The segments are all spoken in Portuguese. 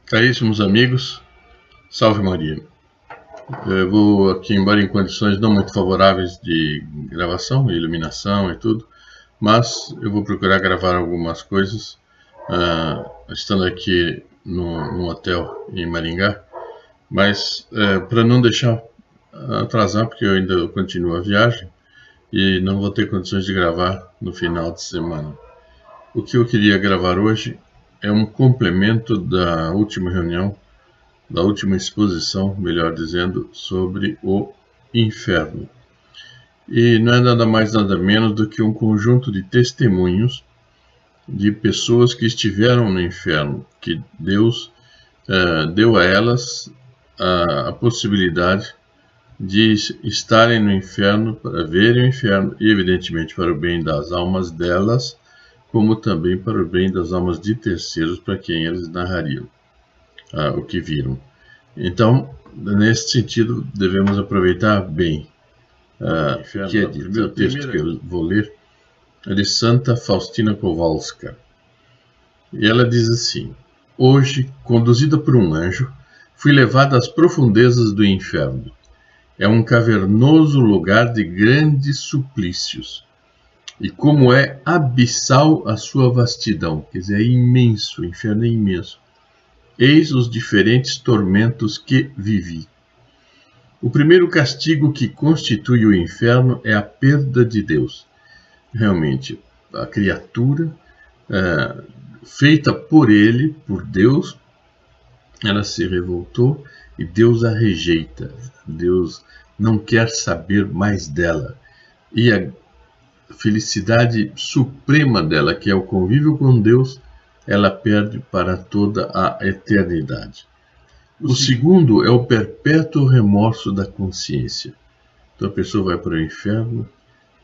Caríssimos amigos, salve Maria. Eu vou aqui, embora em condições não muito favoráveis de gravação, iluminação e tudo, mas eu vou procurar gravar algumas coisas, estando aqui num hotel em Maringá, mas para não deixar atrasar, porque eu ainda continuo a viagem e não vou ter condições de gravar no final de semana. O que eu queria gravar hoje é um complemento da última reunião, da última exposição, melhor dizendo, sobre o inferno. E não é nada mais nada menos do que um conjunto de testemunhos de pessoas que estiveram no inferno, que Deus deu a elas a possibilidade de estarem no inferno, para verem o inferno, e evidentemente para o bem das almas delas, como também para o bem das almas de terceiros, para quem eles narrariam o que viram. Então, nesse sentido, devemos aproveitar bem o que é dito. O primeiro texto que eu vou ler é de Santa Faustina Kowalska. E ela diz assim: Hoje, conduzida por um anjo, fui levada às profundezas do inferno. É um cavernoso lugar de grandes suplícios. E como é abissal a sua vastidão, quer dizer, é imenso, o inferno é imenso. Eis os diferentes tormentos que vivi. O primeiro castigo que constitui o inferno é a perda de Deus. Realmente, a criatura feita por ele, por Deus, ela se revoltou e Deus a rejeita. Deus não quer saber mais dela. E a felicidade suprema dela, que é o convívio com Deus, ela perde para toda a eternidade. O segundo é o perpétuo remorso da consciência. Então a pessoa vai para o inferno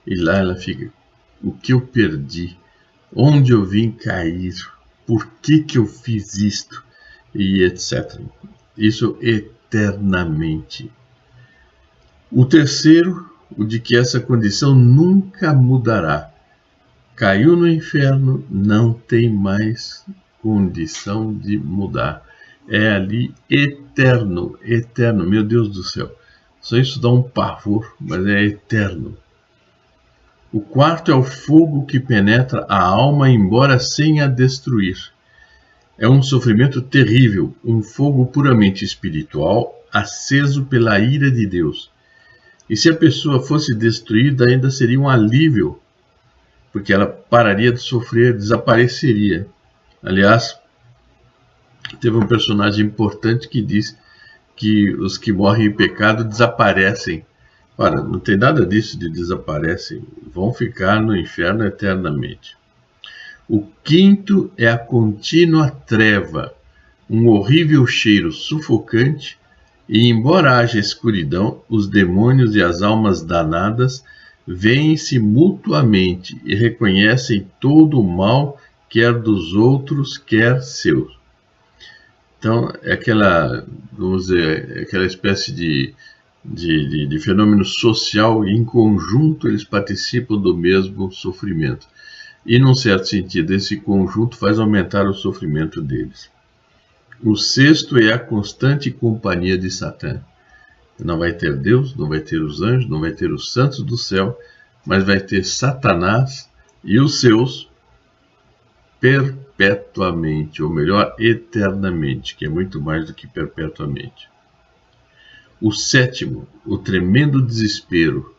e lá ela fica: o que eu perdi? Onde eu vim cair? Por que eu fiz isto? E etc. Isso eternamente. O terceiro, o de que essa condição nunca mudará. Caiu no inferno, não tem mais condição de mudar. É ali eterno, eterno, meu Deus do céu. Só isso dá um pavor, mas é eterno. O quarto é o fogo que penetra a alma, embora sem a destruir. É um sofrimento terrível, um fogo puramente espiritual, aceso pela ira de Deus. E se a pessoa fosse destruída, ainda seria um alívio, porque ela pararia de sofrer, desapareceria. Aliás, teve um personagem importante que diz que os que morrem em pecado desaparecem. Ora, não tem nada disso de desaparecem, vão ficar no inferno eternamente. O quinto é a contínua treva, um horrível cheiro sufocante, e embora haja escuridão, os demônios e as almas danadas veem-se mutuamente e reconhecem todo o mal, quer dos outros, quer seu. Então, é aquela, vamos dizer, aquela espécie de fenômeno social, e em conjunto eles participam do mesmo sofrimento. E, num certo sentido, esse conjunto faz aumentar o sofrimento deles. O sexto é a constante companhia de Satã. Não vai ter Deus, não vai ter os anjos, não vai ter os santos do céu, mas vai ter Satanás e os seus perpetuamente, ou melhor, eternamente, que é muito mais do que perpetuamente. O sétimo, o tremendo desespero,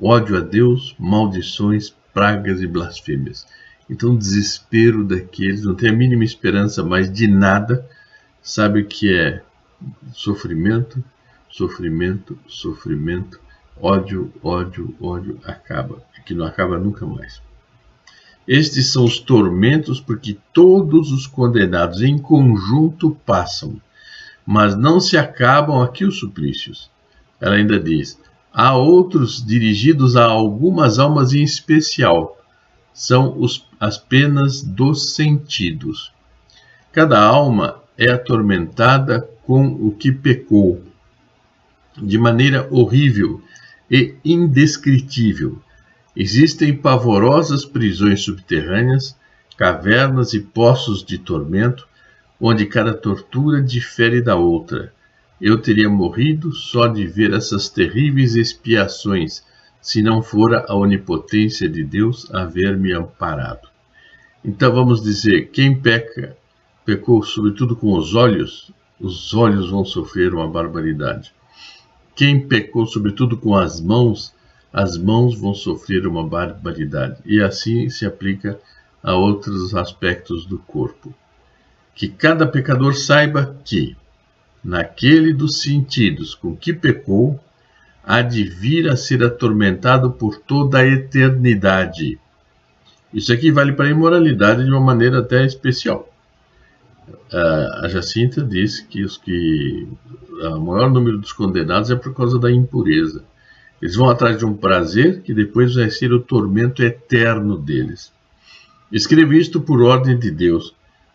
ódio a Deus, maldições, pragas e blasfêmias. Então, o desespero daqueles, não tem a mínima esperança mais de nada, sabe o que é sofrimento, sofrimento, sofrimento, ódio, ódio, ódio, acaba, que não acaba nunca mais. Estes são os tormentos porque todos os condenados em conjunto passam, mas não se acabam aqui os suplícios. Ela ainda diz: há outros dirigidos a algumas almas em especial, são as penas dos sentidos. Cada alma é atormentada com o que pecou, de maneira horrível e indescritível. Existem pavorosas prisões subterrâneas, cavernas e poços de tormento, onde cada tortura difere da outra. Eu teria morrido só de ver essas terríveis expiações, se não fora a onipotência de Deus haver-me amparado. Então vamos dizer, quem pecou sobretudo com os olhos vão sofrer uma barbaridade. Quem pecou sobretudo com as mãos vão sofrer uma barbaridade. E assim se aplica a outros aspectos do corpo. Que cada pecador saiba que, naquele dos sentidos com que pecou, há de vir a ser atormentado por toda a eternidade. Isso aqui vale para a imoralidade de uma maneira até especial. A Jacinta disse que o maior número dos condenados é por causa da impureza. Eles vão atrás de um prazer que depois vai ser o tormento eterno deles. Escrevi isto por ordem de Deus,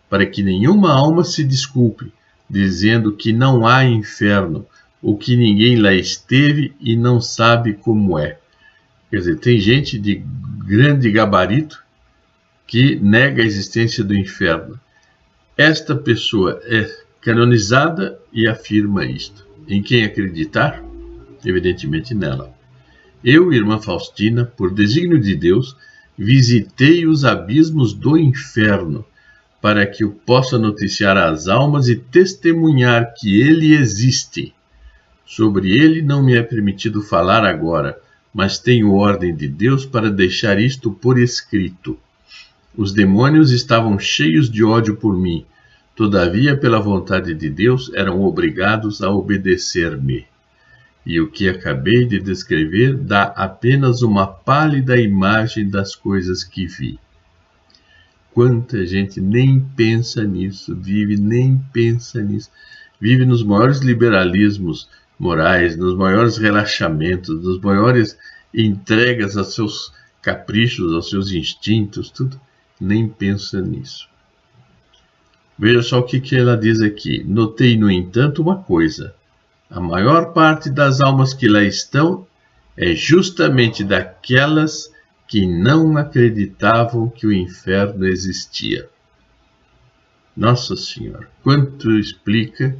para que nenhuma alma se desculpe, dizendo que não há inferno, ou que ninguém lá esteve e não sabe como é. Quer dizer, tem gente de grande gabarito que nega a existência do inferno. Esta pessoa é canonizada e afirma isto. Em quem acreditar? Evidentemente nela. Eu, irmã Faustina, por desígnio de Deus, visitei os abismos do inferno, para que eu possa noticiar às almas e testemunhar que ele existe. Sobre ele não me é permitido falar agora, mas tenho ordem de Deus para deixar isto por escrito. Os demônios estavam cheios de ódio por mim, todavia, pela vontade de Deus, eram obrigados a obedecer-me. E o que acabei de descrever dá apenas uma pálida imagem das coisas que vi. Quanta gente nem pensa nisso, nem pensa nisso. Vive nos maiores liberalismos morais, nos maiores relaxamentos, nos maiores entregas aos seus caprichos, aos seus instintos, tudo. Nem pensa nisso. Veja só o que ela diz aqui. Notei, no entanto, uma coisa. A maior parte das almas que lá estão é justamente daquelas que não acreditavam que o inferno existia. Nossa Senhora, quanto explica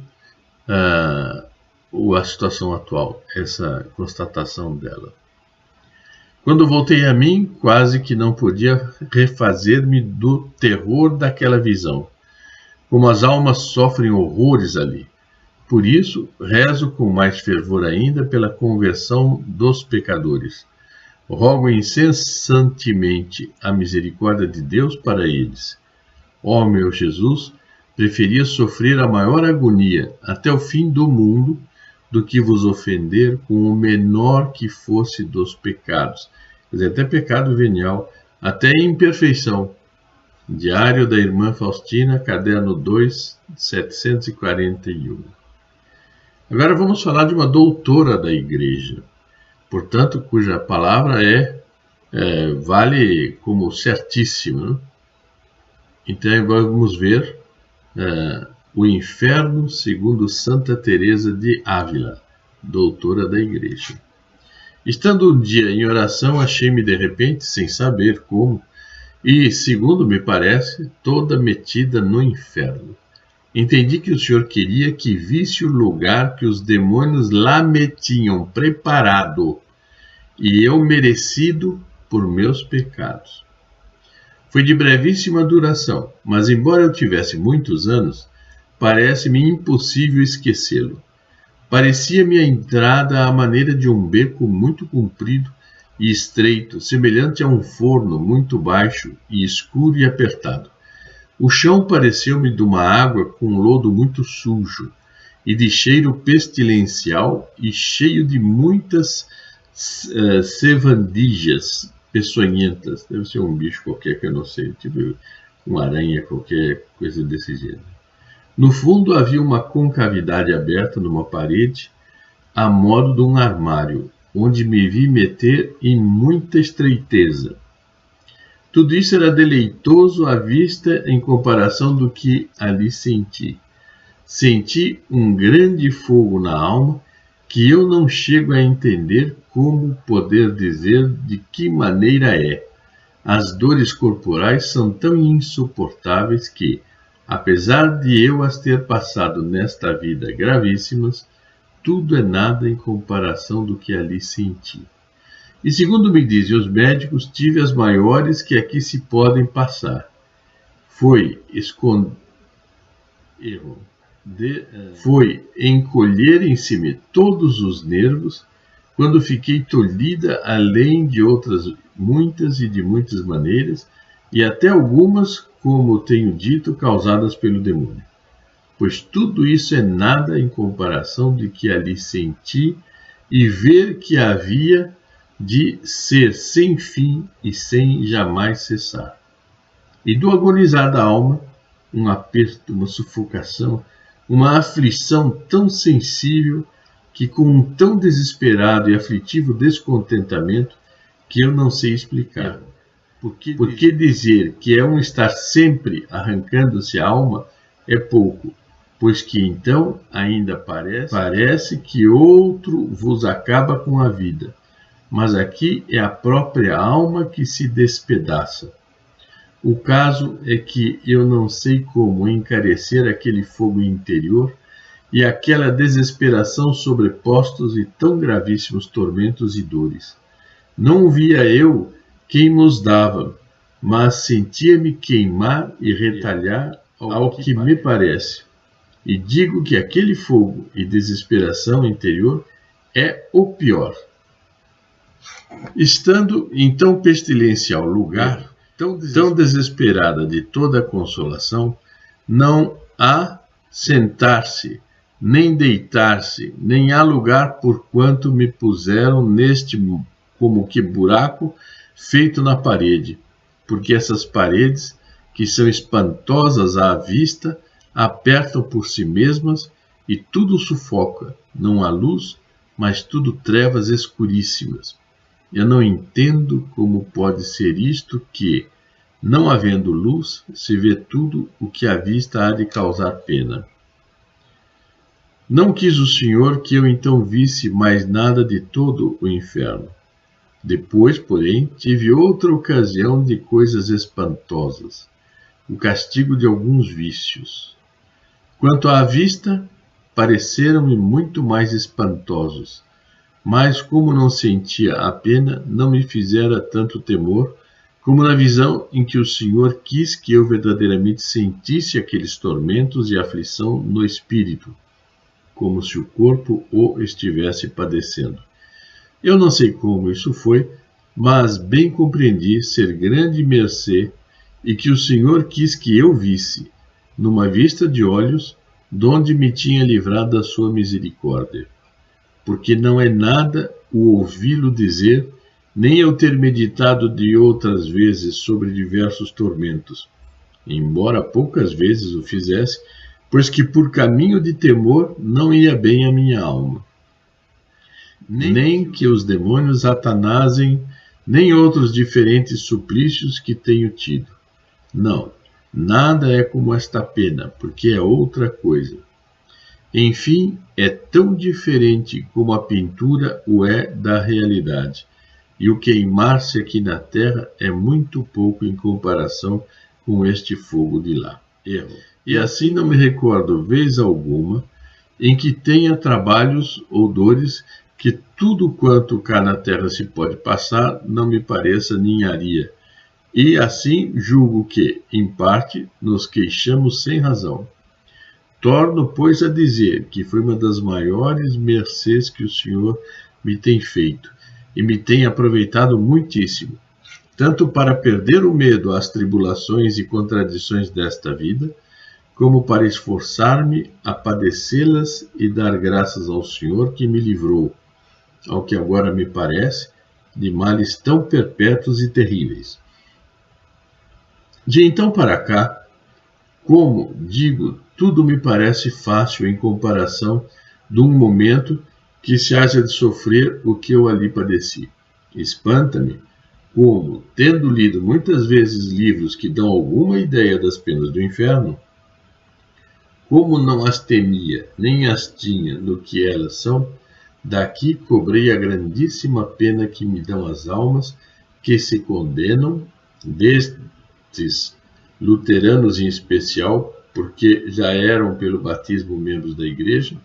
a situação atual, essa constatação dela. Quando voltei a mim, quase que não podia refazer-me do terror daquela visão. Como as almas sofrem horrores ali. Por isso, rezo com mais fervor ainda pela conversão dos pecadores. Rogo incessantemente a misericórdia de Deus para eles. Ó meu Jesus, preferia sofrer a maior agonia até o fim do mundo do que vos ofender com o menor que fosse dos pecados. Quer dizer, até pecado venial, até imperfeição. Diário da Irmã Faustina, caderno 2, 741. Agora vamos falar de uma doutora da Igreja, portanto, cuja palavra vale como certíssima. Né? Então vamos ver o inferno segundo Santa Teresa de Ávila, doutora da Igreja. Estando um dia em oração, achei-me de repente, sem saber como, e, segundo me parece, toda metida no inferno. Entendi que o Senhor queria que visse o lugar que os demônios lá me tinham preparado, e eu merecido por meus pecados. Foi de brevíssima duração, mas embora eu tivesse muitos anos, parece-me impossível esquecê-lo. Parecia-me a entrada à maneira de um beco muito comprido e estreito, semelhante a um forno muito baixo e escuro e apertado. O chão pareceu-me de uma água com lodo muito sujo e de cheiro pestilencial e cheio de muitas sevandijas peçonhentas. Deve ser um bicho qualquer que eu não sei, tipo uma aranha, qualquer coisa desse gênero. No fundo havia uma concavidade aberta numa parede, a modo de um armário, onde me vi meter em muita estreiteza. Tudo isso era deleitoso à vista em comparação do que ali senti. Senti um grande fogo na alma que eu não chego a entender como poder dizer de que maneira é. As dores corporais são tão insuportáveis que, Apesar de eu as ter passado nesta vida gravíssimas, tudo é nada em comparação do que ali senti. E segundo me dizem os médicos, tive as maiores que aqui se podem passar. Foi encolherem-se-me todos os nervos, quando fiquei tolhida além de outras muitas e de muitas maneiras, e até algumas, como tenho dito, causadas pelo demônio. Pois tudo isso é nada em comparação de que ali senti e ver que havia de ser sem fim e sem jamais cessar. E do agonizar da alma, um aperto, uma sufocação, uma aflição tão sensível que com um tão desesperado e aflitivo descontentamento que eu não sei explicar. Porque dizer que é um estar sempre arrancando-se a alma é pouco, pois que então ainda parece que outro vos acaba com a vida, mas aqui é a própria alma que se despedaça. O caso é que eu não sei como encarecer aquele fogo interior e aquela desesperação sobrepostos e tão gravíssimos tormentos e dores. Não via eu quem nos dava, mas sentia-me queimar e retalhar ao que me parece. E digo que aquele fogo e desesperação interior é o pior. Estando em tão pestilencial lugar, tão desesperada de toda a consolação, não há sentar-se, nem deitar-se, nem há lugar por quanto me puseram neste como que buraco feito na parede, porque essas paredes, que são espantosas à vista, apertam por si mesmas e tudo sufoca, não há luz, mas tudo trevas escuríssimas. Eu não entendo como pode ser isto que, não havendo luz, se vê tudo o que à vista há de causar pena. Não quis o Senhor que eu então visse mais nada de todo o inferno. Depois, porém, tive outra ocasião de coisas espantosas, o castigo de alguns vícios. Quanto à vista, pareceram-me muito mais espantosos, mas como não sentia a pena, não me fizera tanto temor como na visão em que o Senhor quis que eu verdadeiramente sentisse aqueles tormentos e aflição no espírito, como se o corpo o estivesse padecendo. Eu não sei como isso foi, mas bem compreendi ser grande mercê e que o Senhor quis que eu visse, numa vista de olhos, donde me tinha livrado da sua misericórdia. Porque não é nada o ouvi-lo dizer, nem eu ter meditado de outras vezes sobre diversos tormentos, embora poucas vezes o fizesse, pois que por caminho de temor não ia bem a minha alma. Nem que os demônios atanasem, nem outros diferentes suplícios que tenho tido. Não, nada é como esta pena, porque é outra coisa. Enfim, é tão diferente como a pintura o é da realidade, e o queimar-se aqui na terra é muito pouco em comparação com este fogo de lá. E assim não me recordo vez alguma em que tenha trabalhos ou dores que tudo quanto cá na terra se pode passar não me pareça ninharia, e assim julgo que, em parte, nos queixamos sem razão. Torno, pois, a dizer que foi uma das maiores mercês que o Senhor me tem feito, e me tem aproveitado muitíssimo, tanto para perder o medo às tribulações e contradições desta vida, como para esforçar-me a padecê-las e dar graças ao Senhor que me livrou, ao que agora me parece, de males tão perpétuos e terríveis. De então para cá, como, digo, tudo me parece fácil em comparação de um momento que se haja de sofrer o que eu ali padeci. Espanta-me como, tendo lido muitas vezes livros que dão alguma ideia das penas do inferno, como não as temia, nem as tinha no que elas são, daqui cobrei a grandíssima pena que me dão as almas que se condenam, destes luteranos em especial, porque já eram pelo batismo membros da igreja,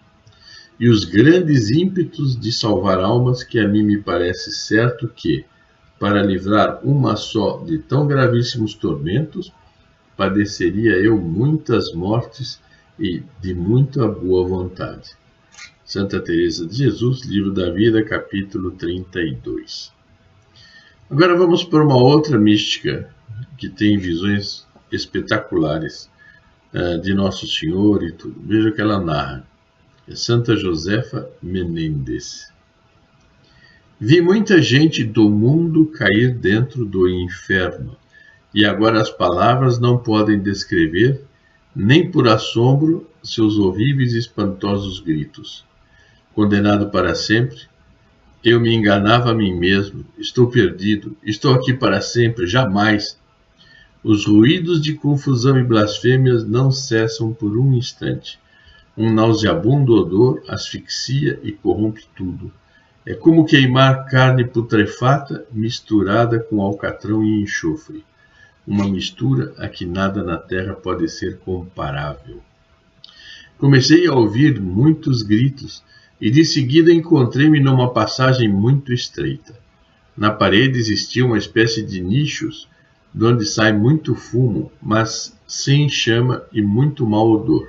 e os grandes ímpetos de salvar almas que a mim me parece certo que, para livrar uma só de tão gravíssimos tormentos, padeceria eu muitas mortes e de muita boa vontade. Santa Teresa de Jesus, Livro da Vida, capítulo 32. Agora vamos para uma outra mística que tem visões espetaculares de Nosso Senhor e tudo. Veja o que ela narra. É Santa Josefa Menendez. Vi muita gente do mundo cair dentro do inferno, e agora as palavras não podem descrever, nem por assombro, seus horríveis e espantosos gritos. Condenado para sempre, eu me enganava a mim mesmo, estou perdido, estou aqui para sempre, jamais. Os ruídos de confusão e blasfêmias não cessam por um instante. Um nauseabundo odor asfixia e corrompe tudo. É como queimar carne putrefata misturada com alcatrão e enxofre. Uma mistura a que nada na terra pode ser comparável. Comecei a ouvir muitos gritos e de seguida encontrei-me numa passagem muito estreita. Na parede existia uma espécie de nichos, de onde sai muito fumo, mas sem chama e muito mau odor.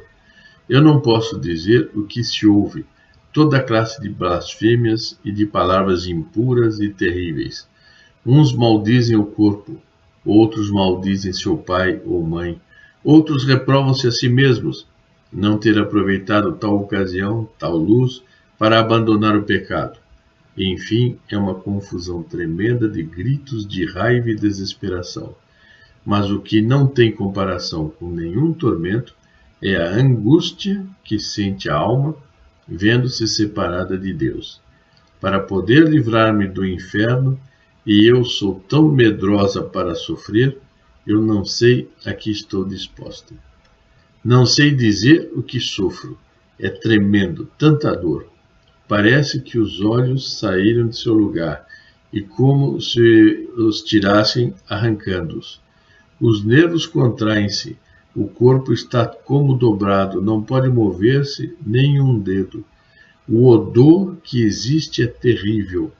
Eu não posso dizer o que se ouve, toda classe de blasfêmias e de palavras impuras e terríveis. Uns maldizem o corpo, outros maldizem seu pai ou mãe, outros reprovam-se a si mesmos, não ter aproveitado tal ocasião, tal luz, para abandonar o pecado. Enfim, é uma confusão tremenda de gritos de raiva e desesperação. Mas o que não tem comparação com nenhum tormento é a angústia que sente a alma, vendo-se separada de Deus. Para poder livrar-me do inferno, e eu sou tão medrosa para sofrer, eu não sei a que estou disposta. Não sei dizer o que sofro. É tremendo, tanta dor. Parece que os olhos saíram de seu lugar, e como se os tirassem arrancando-os. Os nervos contraem-se, o corpo está como dobrado, não pode mover-se nem um dedo. O odor que existe é terrível,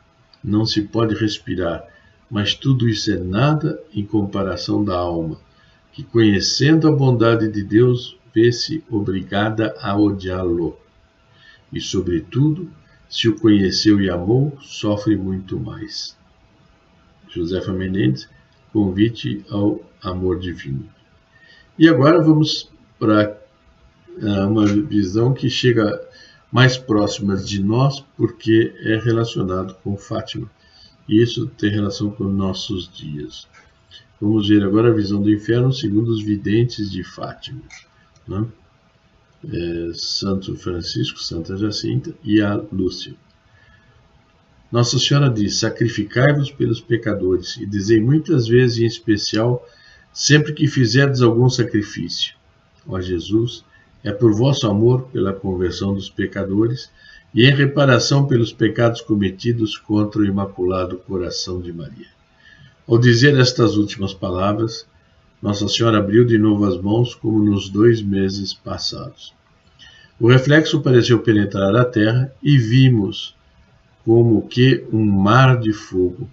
não se pode respirar, mas tudo isso é nada em comparação da alma, que conhecendo a bondade de Deus, vê-se obrigada a odiá-lo. E, sobretudo, se o conheceu e amou, sofre muito mais. Josefa Menendez, Convite ao Amor Divino. E agora vamos para uma visão que chega mais próxima de nós, porque é relacionado com Fátima. E isso tem relação com nossos dias. Vamos ver agora a visão do inferno segundo os videntes de Fátima. Né? Santo Francisco, Santa Jacinta e a Lúcia. Nossa Senhora diz: sacrificai-vos pelos pecadores, e dizei muitas vezes, em especial, sempre que fizerdes algum sacrifício. Ó Jesus, é por vosso amor pela conversão dos pecadores e em reparação pelos pecados cometidos contra o Imaculado Coração de Maria. Ao dizer estas últimas palavras, Nossa Senhora abriu de novo as mãos, como nos 2 meses passados. O reflexo pareceu penetrar a terra e vimos como que um mar de fogo.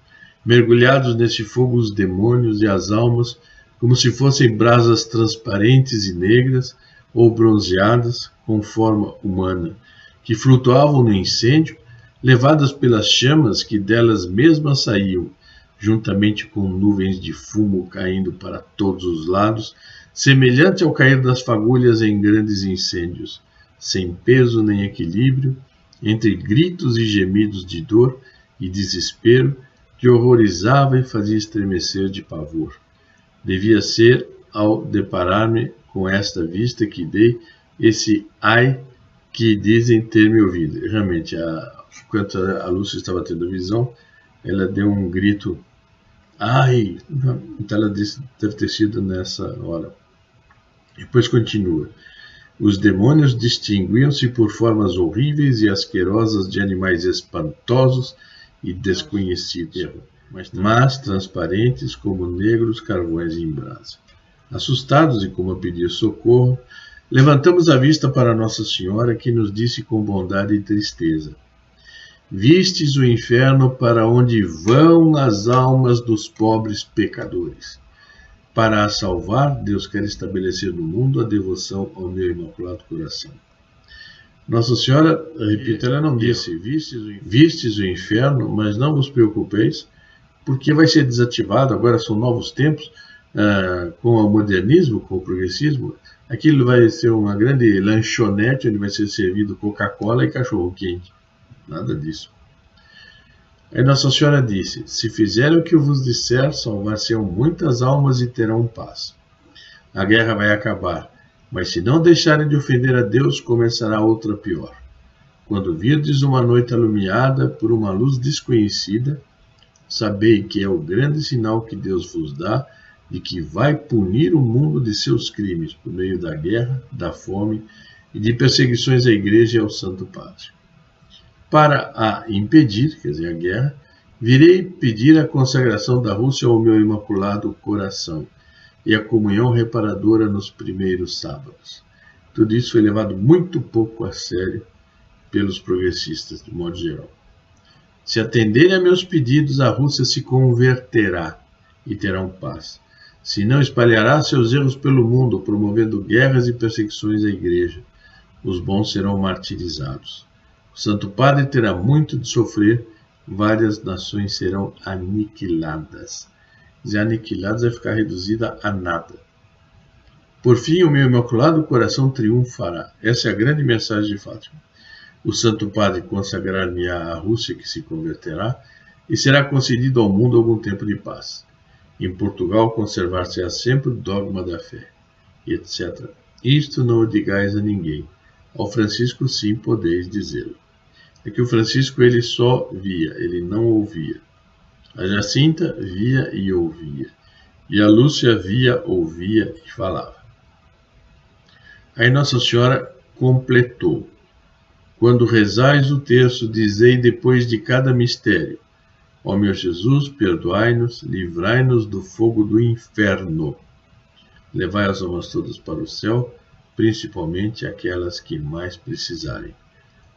Mergulhados nesse fogo os demônios e as almas, como se fossem brasas transparentes e negras ou bronzeadas com forma humana, que flutuavam no incêndio, levadas pelas chamas que delas mesmas saíam, juntamente com nuvens de fumo caindo para todos os lados, semelhante ao cair das fagulhas em grandes incêndios, sem peso nem equilíbrio, entre gritos e gemidos de dor e desespero, que horrorizava e fazia estremecer de pavor. Devia ser, ao deparar-me com esta vista que dei, esse ai que dizem ter me ouvido. Realmente, enquanto a Lúcia estava tendo visão, ela deu um grito, ai! Então ela disse, deve ter sido nessa hora. Depois continua. Os demônios distinguiam-se por formas horríveis e asquerosas de animais espantosos e desconhecidos, mas transparentes como negros carvões em brasa. Assustados e como a pedir socorro, levantamos a vista para Nossa Senhora, que nos disse com bondade e tristeza: Vistes o inferno para onde vão as almas dos pobres pecadores. Para a salvar, Deus quer estabelecer no mundo a devoção ao meu Imaculado Coração. Nossa Senhora, repito, ela não disse, vistes o inferno, mas não vos preocupeis, porque vai ser desativado, agora são novos tempos, com o modernismo, com o progressismo, aquilo vai ser uma grande lanchonete onde vai ser servido Coca-Cola e cachorro-quente. Nada disso. Aí Nossa Senhora disse: Se fizerem o que eu vos disser, salvar-se-ão muitas almas e terão paz. A guerra vai acabar, mas se não deixarem de ofender a Deus, começará outra pior. Quando virdes uma noite alumiada por uma luz desconhecida, sabei que é o grande sinal que Deus vos dá de que vai punir o mundo de seus crimes por meio da guerra, da fome e de perseguições à Igreja e ao Santo Padre. Para a impedir, quer dizer, a guerra, virei pedir a consagração da Rússia ao meu Imaculado Coração e a comunhão reparadora nos primeiros sábados. Tudo isso foi levado muito pouco a sério pelos progressistas, de modo geral. Se atenderem a meus pedidos, a Rússia se converterá e terão paz. Se não, espalhará seus erros pelo mundo, promovendo guerras e perseguições à Igreja. Os bons serão martirizados. O Santo Padre terá muito de sofrer, várias nações serão aniquiladas. Dizer aniquiladas é ficar reduzida a nada. Por fim, o meu Imaculado Coração triunfará. Essa é a grande mensagem de Fátima. O Santo Padre consagrar-me-á à Rússia, que se converterá, e será concedido ao mundo algum tempo de paz. Em Portugal conservar-se-á sempre o dogma da fé, etc. Isto não o digais a ninguém. Ao Francisco sim podeis dizê-lo. É que o Francisco ele só via, ele não ouvia. A Jacinta via e ouvia. E a Lúcia via, ouvia e falava. Aí Nossa Senhora completou. Quando rezais o terço, dizei depois de cada mistério: Ó meu Jesus, perdoai-nos, livrai-nos do fogo do inferno. Levai as almas todas para o céu, principalmente aquelas que mais precisarem.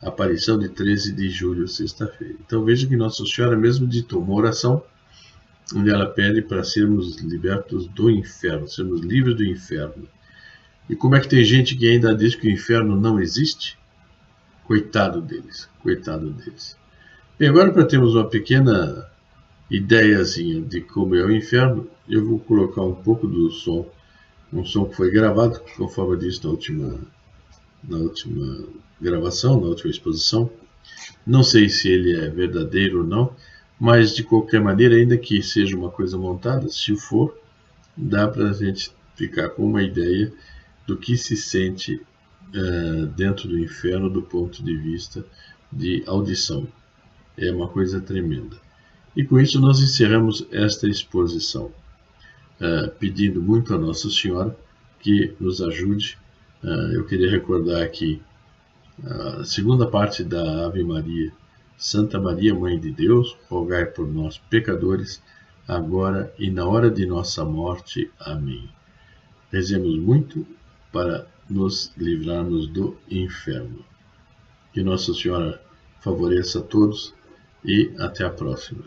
Aparição de 13 de julho, sexta-feira. Então veja que Nossa Senhora mesmo ditou uma oração onde ela pede para sermos libertos do inferno, sermos livres do inferno. E como é que tem gente que ainda diz que o inferno não existe? Coitado deles, coitado deles. Bem, agora para termos uma pequena ideiazinha de como é o inferno, eu vou colocar um pouco do som, um som que foi gravado, conforme eu disse na última gravação, na última exposição. Não sei se ele é verdadeiro ou não, mas de qualquer maneira, ainda que seja uma coisa montada, se for, dá para a gente ficar com uma ideia do que se sente dentro do inferno do ponto de vista de audição. É uma coisa tremenda. E com isso nós encerramos esta exposição, pedindo muito a Nossa Senhora que nos ajude. Eu queria recordar aqui a segunda parte da Ave Maria. Santa Maria, Mãe de Deus, rogai por nós, pecadores, agora e na hora de nossa morte. Amém. Rezemos muito para nos livrarmos do inferno. Que Nossa Senhora favoreça a todos e até a próxima.